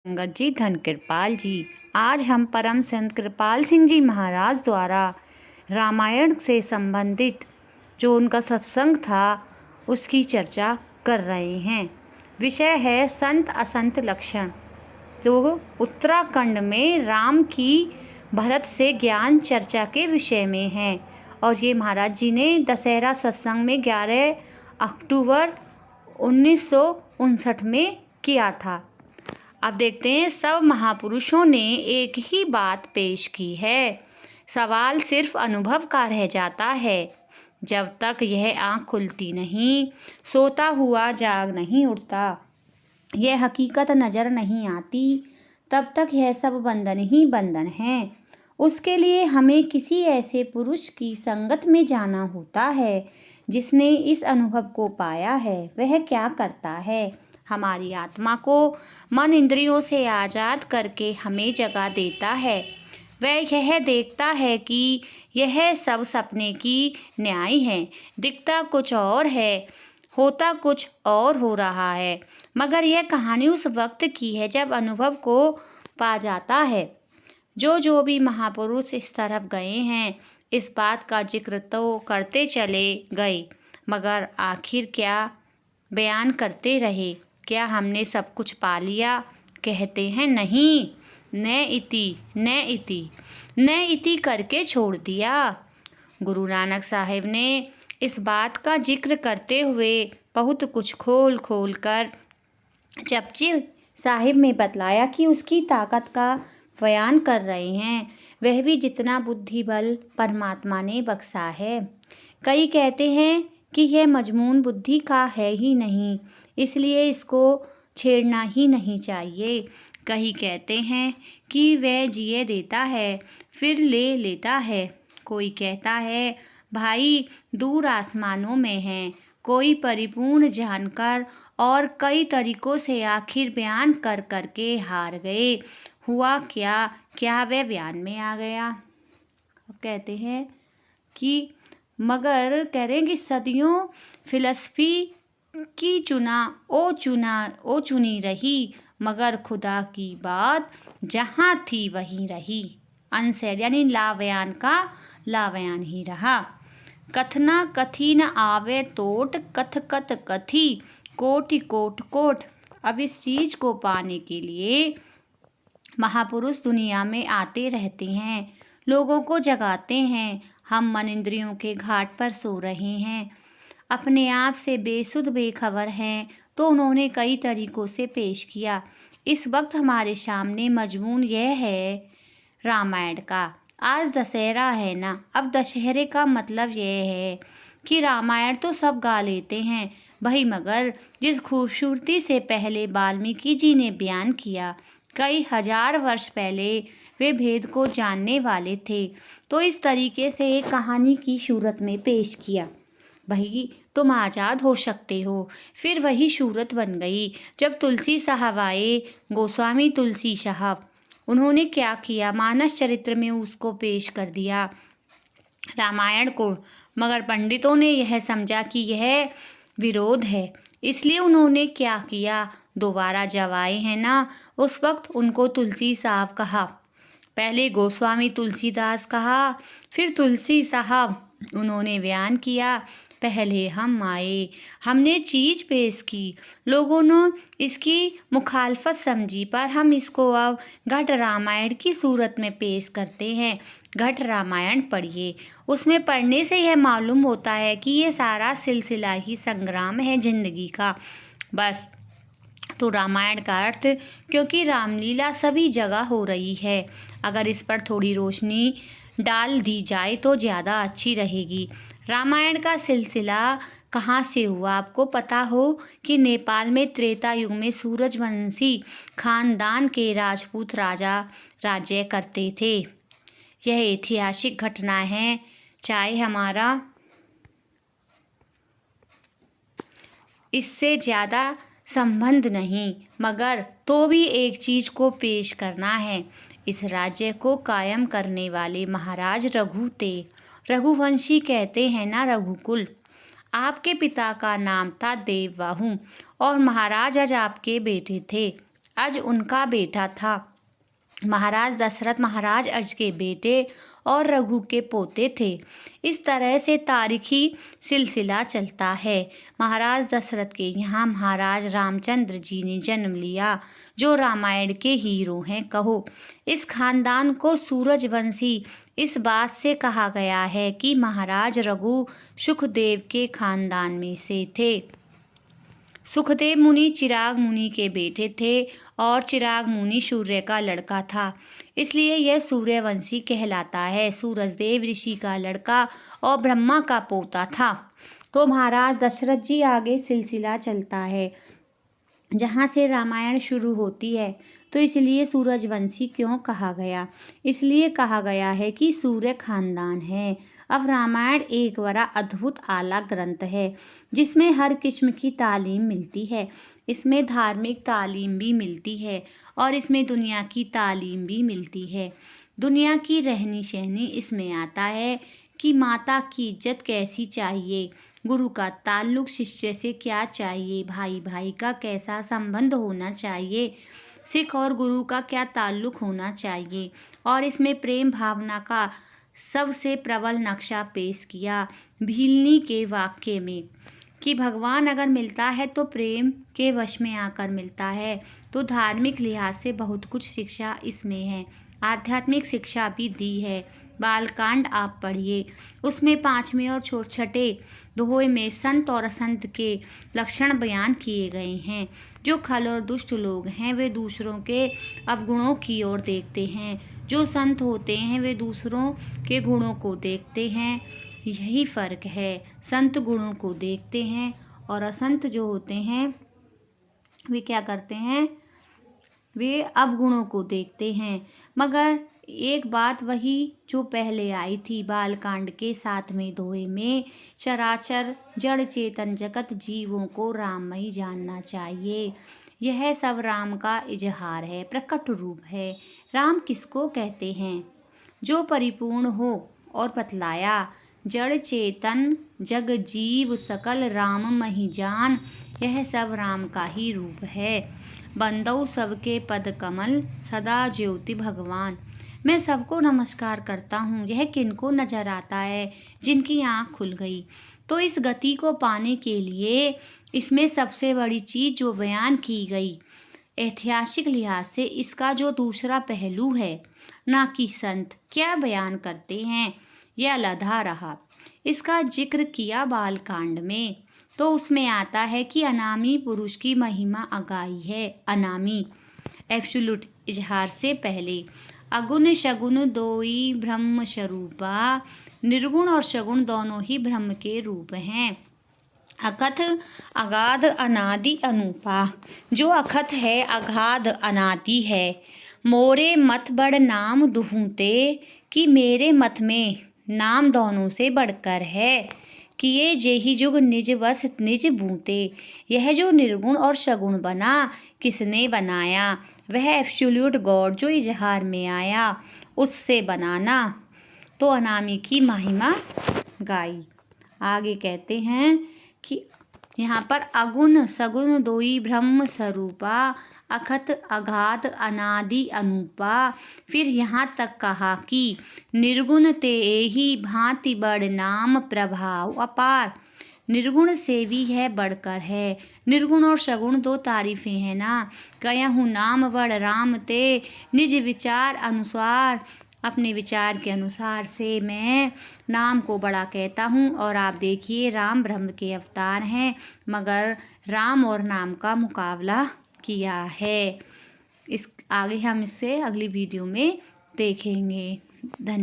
संगत जी, धन कृपाल जी। आज हम परम संत कृपाल सिंह जी महाराज द्वारा रामायण से संबंधित जो उनका सत्संग था उसकी चर्चा कर रहे हैं। विषय है संत असंत लक्षण। जो उत्तराखंड में राम की भरत से ज्ञान चर्चा के विषय में है और ये महाराज जी ने दशहरा सत्संग में 11 अक्टूबर 1959 में किया था। अब देखते हैं, सब महापुरुषों ने एक ही बात पेश की है। सवाल सिर्फ अनुभव का रह जाता है। जब तक यह आँख खुलती नहीं, सोता हुआ जाग नहीं उठता, यह हकीकत नज़र नहीं आती, तब तक यह सब बंधन ही बंधन है। उसके लिए हमें किसी ऐसे पुरुष की संगत में जाना होता है जिसने इस अनुभव को पाया है। वह क्या करता है? हमारी आत्मा को मन इंद्रियों से आज़ाद करके हमें जगा देता है। वह यह देखता है कि यह सब सपने की न्याय है। दिखता कुछ और है, होता कुछ और हो रहा है। मगर यह कहानी उस वक्त की है जब अनुभव को पा जाता है। जो भी महापुरुष इस तरफ गए हैं, इस बात का जिक्र तो करते चले गए, मगर आखिर क्या बयान करते रहे? क्या हमने सब कुछ पा लिया? कहते हैं नहीं, न इति करके छोड़ दिया। गुरु नानक साहिब ने इस बात का जिक्र करते हुए बहुत कुछ खोल खोल कर जपजी साहिब में बतलाया कि उसकी ताकत का बयान कर रहे हैं। वह भी जितना बुद्धि बल परमात्मा ने बख्शा है। कई कहते हैं कि यह मजमून बुद्धि का है ही नहीं, इसलिए इसको छेड़ना ही नहीं चाहिए। कई कहते हैं कि वह जिए देता है फिर ले लेता है। कोई कहता है भाई दूर आसमानों में है। कोई परिपूर्ण जानकर और कई तरीकों से आखिर बयान कर करके हार गए। हुआ क्या वह बयान में आ गया। कहते हैं कि मगर कह रहे हैं कि सदियों फिलॉसफी की चुनी रही, मगर खुदा की बात जहाँ थी वहीं रही। अनसेड यानी लाबयान का लाबयान ही रहा। कथना कथी न आवे तोट, कथ कथ कथी कोटि कोट कोट। अब इस चीज़ को पाने के लिए महापुरुष दुनिया में आते रहते हैं, लोगों को जगाते हैं। हम मन इंद्रियों के घाट पर सो रहे हैं, अपने आप से बेसुध बेखबर हैं, तो उन्होंने कई तरीकों से पेश किया। इस वक्त हमारे सामने मजमून यह है रामायण का। आज दशहरा है ना, अब दशहरे का मतलब यह है कि रामायण तो सब गा लेते हैं भाई, मगर जिस खूबसूरती से पहले वाल्मीकि जी ने बयान किया, कई हजार वर्ष पहले वे भेद को जानने वाले थे, तो इस तरीके से एक कहानी की सूरत में पेश किया। भाई तुम आज़ाद हो सकते हो। फिर वही सूरत बन गई जब तुलसी साहब आए, गोस्वामी तुलसी साहब। उन्होंने क्या किया? मानस चरित्र में उसको पेश कर दिया रामायण को, मगर पंडितों ने यह समझा कि यह विरोध है, इसलिए उन्होंने क्या किया? दोबारा जब आए हैं ना, उस वक्त उनको तुलसी साहब कहा। पहले गोस्वामी तुलसीदास कहा, फिर तुलसी साहब। उन्होंने बयान किया, पहले हम आए, हमने चीज़ पेश की, लोगों ने इसकी मुखालफत समझी, पर हम इसको अब घट रामायण की सूरत में पेश करते हैं। घट रामायण पढ़िए, उसमें पढ़ने से यह मालूम होता है कि ये सारा सिलसिला ही संग्राम है जिंदगी का। बस तो रामायण का अर्थ, क्योंकि रामलीला सभी जगह हो रही है, अगर इस पर थोड़ी रोशनी डाल दी जाए तो ज़्यादा अच्छी रहेगी। रामायण का सिलसिला कहाँ से हुआ? आपको पता हो कि नेपाल में त्रेता युग में सूरजवंशी खानदान के राजपूत राजा राज्य करते थे। यह ऐतिहासिक घटना है, चाहे हमारा इससे ज़्यादा संबंध नहीं, मगर तो भी एक चीज़ को पेश करना है। इस राज्य को कायम करने वाले महाराज रघु थे। रघुवंशी कहते हैं ना, रघुकुल। आपके पिता का नाम था देवबाहु और महाराज आज आपके बेटे थे। अज उनका बेटा था। महाराज दशरथ महाराज अर्ज के बेटे और रघु के पोते थे। इस तरह से तारीखी सिलसिला चलता है। महाराज दशरथ के यहाँ महाराज रामचंद्र जी ने जन्म लिया, जो रामायण के हीरो हैं। कहो, इस खानदान को सूरजवंशी इस बात से कहा गया है कि महाराज रघु सुखदेव के खानदान में से थे। सुखदेव मुनि चिराग मुनि के बेटे थे और चिराग मुनि सूर्य का लड़का था, इसलिए यह सूर्यवंशी कहलाता है। सूरजदेव ऋषि का लड़का और ब्रह्मा का पोता था। तो महाराज दशरथ जी आगे सिलसिला चलता है जहाँ से रामायण शुरू होती है। तो इसलिए सूरजवंशी क्यों कहा गया? इसलिए कहा गया है कि सूर्य खानदान है। अब रामायण एक बड़ा अद्भुत आला ग्रंथ है जिसमें हर किस्म की तालीम मिलती है। इसमें धार्मिक तालीम भी मिलती है और इसमें दुनिया की तालीम भी मिलती है। दुनिया की रहनी सहनी इसमें आता है कि माता की इज्जत कैसी चाहिए, गुरु का ताल्लुक शिष्य से क्या चाहिए, भाई भाई का कैसा संबंध होना चाहिए, सिख और गुरु का क्या ताल्लुक होना चाहिए। और इसमें प्रेम भावना का सबसे प्रबल नक्शा पेश किया भीलनी के वाक्य में कि भगवान अगर मिलता है तो प्रेम के वश में आकर मिलता है। तो धार्मिक लिहाज से बहुत कुछ शिक्षा इसमें है, आध्यात्मिक शिक्षा भी दी है। बालकांड आप पढ़िए, उसमें 5वें और छठे दोहे में संत और असंत के लक्षण बयान किए गए हैं। जो खल और दुष्ट लोग हैं वे दूसरों के अवगुणों की ओर देखते हैं, जो संत होते हैं वे दूसरों के गुणों को देखते हैं। यही फर्क है, संत गुणों को देखते हैं और असंत जो होते हैं वे क्या करते हैं, वे अवगुणों को देखते हैं। मगर एक बात वही जो पहले आई थी बालकांड के 7वें दोहे में, चराचर जड़ चेतन जगत जीवों को राममय जानना चाहिए। यह सब राम का इजहार है, प्रकट रूप है। राम किसको कहते हैं? जो परिपूर्ण हो और बतलाया, जड़ चेतन जग जीव सकल राम मही जान, यह सब राम का ही रूप है। बंदौ सबके पद कमल सदा ज्योति भगवान। मैं सबको नमस्कार करता हूँ, यह किनको नजर आता है? जिनकी आँख खुल गई। तो इस गति को पाने के लिए इसमें सबसे बड़ी चीज़ जो बयान की गई, ऐतिहासिक लिहाज से इसका जो दूसरा पहलू है, ना कि संत क्या बयान करते हैं, यह अलग रहा। इसका जिक्र किया बालकांड में, तो उसमें आता है कि अनामी पुरुष की महिमा अगाई है। अनामी एब्सोल्यूट इजहार से पहले अगुण शगुन दोई ब्रह्म स्वरूपा, निर्गुण और सगुण दोनों ही ब्रह्म के रूप हैं। अकथ अगाध अनादि अनुपा, जो अकथ है अगाध अनादि है। मोरे मत बड़ नाम दुहूते, कि मेरे मत में नाम दोनों से बढ़कर है। किए जेहि जुग निज वस निज बूते, यह जो निर्गुण और सगुण बना किसने बनाया? वह एब्सोल्यूट गॉड जो इजहार में आया, उससे बनाना। तो अनामी की महिमा गाई। आगे कहते हैं कि यहाँ पर अगुण सगुण दोई ब्रह्म स्वरूपा, अखत अगाध अनादि अनुपा। फिर यहाँ तक कहा कि निर्गुण ते ही भांति बड़ नाम प्रभाव अपार। निर्गुण से भी है बढ़कर है। निर्गुण और सगुण दो तारीफें हैं ना। कहूँ नाम बड़ राम ते, निज विचार अनुसार, अपने विचार के अनुसार से मैं नाम को बड़ा कहता हूँ। और आप देखिए राम ब्रह्म के अवतार हैं, मगर राम और नाम का मुकाबला किया है। इस आगे हम इससे अगली वीडियो में देखेंगे। धन्यवाद।